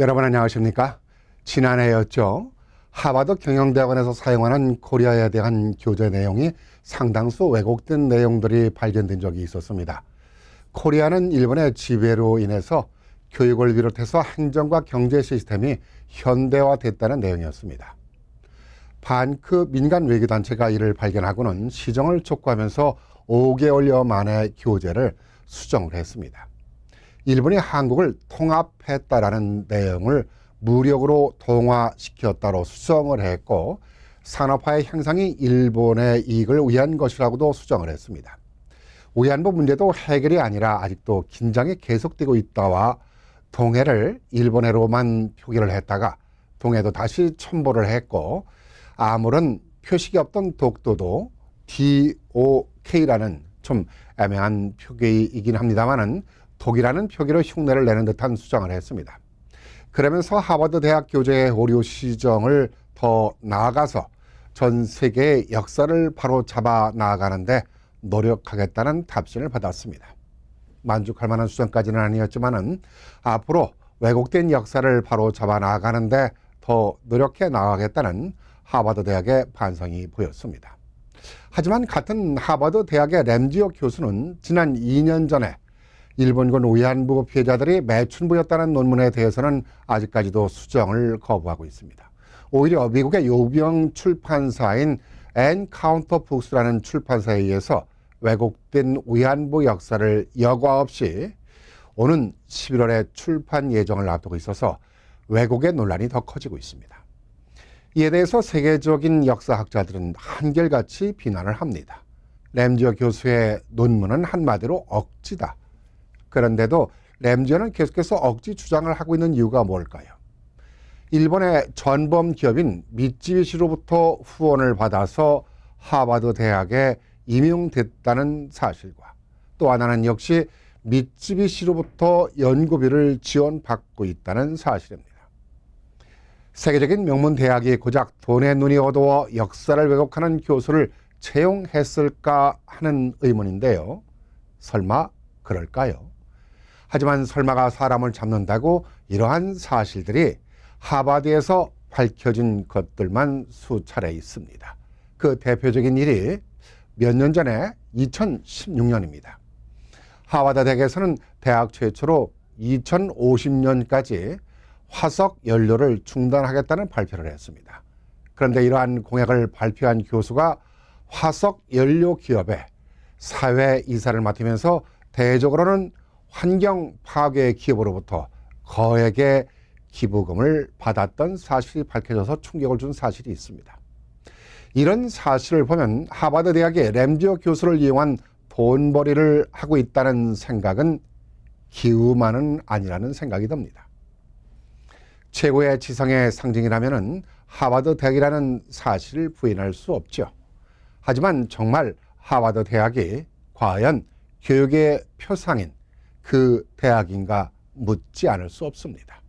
여러분 안녕하십니까? 지난해였죠. 하버드 경영대학원에서 사용하는 코리아에 대한 교재 내용이 상당수 왜곡된 내용들이 발견된 적이 있었습니다. 코리아는 일본의 지배로 인해서 교육을 비롯해서 행정과 경제 시스템이 현대화됐다는 내용이었습니다. 반크 민간 외교단체가 이를 발견하고는 시정을 촉구하면서 5개월여 만에 교재를 수정을 했습니다. 일본이 한국을 통합했다라는 내용을 무력으로 동화시켰다로 수정을 했고, 산업화의 향상이 일본의 이익을 위한 것이라고도 수정을 했습니다. 위안부 문제도 해결이 아니라 아직도 긴장이 계속되고 있다와 동해를 일본해로만 표기를 했다가 동해도 다시 첨부를 했고, 아무런 표식이 없던 독도도 DOK라는 좀 애매한 표기이긴 합니다만은 독이라는 표기로 흉내를 내는 듯한 수정을 했습니다. 그러면서 하버드 대학 교재의 오류 시정을 더 나아가서 전 세계의 역사를 바로 잡아 나아가는데 노력하겠다는 답신을 받았습니다. 만족할 만한 수정까지는 아니었지만은 앞으로 왜곡된 역사를 바로 잡아 나아가는데 더 노력해 나가겠다는 하버드 대학의 반성이 보였습니다. 하지만 같은 하버드 대학의 램지오 교수는 지난 2년 전에 일본군 위안부 피해자들이 매춘부였다는 논문에 대해서는 아직까지도 수정을 거부하고 있습니다. 오히려 미국의 요명 출판사인 엔카운터 북스라는 출판사에 의해서 왜곡된 위안부 역사를 여과 없이 오는 11월에 출판 예정을 앞두고 있어서 왜곡의 논란이 더 커지고 있습니다. 이에 대해서 세계적인 역사학자들은 한결같이 비난을 합니다. 램지오 교수의 논문은 한마디로 억지다. 그런데도 램지오는 계속해서 억지 주장을 하고 있는 이유가 뭘까요? 일본의 전범 기업인 미쯔비시로부터 후원을 받아서 하버드 대학에 임용됐다는 사실과 또 하나는 역시 미쯔비시로부터 연구비를 지원받고 있다는 사실입니다. 세계적인 명문 대학이 고작 돈에 눈이 어두워 역사를 왜곡하는 교수를 채용했을까 하는 의문인데요. 설마 그럴까요? 하지만 설마가 사람을 잡는다고 이러한 사실들이 하버드에서 밝혀진 것들만 수차례 있습니다. 그 대표적인 일이 몇 년 전에 2016년입니다. 하버드 대학에서는 대학 최초로 2050년까지 화석 연료를 중단하겠다는 발표를 했습니다. 그런데 이러한 공약을 발표한 교수가 화석 연료 기업에 사회 이사를 맡으면서 대외적으로는 환경 파괴 기업으로부터 거액의 기부금을 받았던 사실이 밝혀져서 충격을 준 사실이 있습니다. 이런 사실을 보면 하버드 대학의 램지오 교수를 이용한 돈벌이를 하고 있다는 생각은 기우만은 아니라는 생각이 듭니다. 최고의 지성의 상징이라면 하버드 대학이라는 사실을 부인할 수 없죠. 하지만 정말 하버드 대학이 과연 교육의 표상인 그 대학인가 묻지 않을 수 없습니다.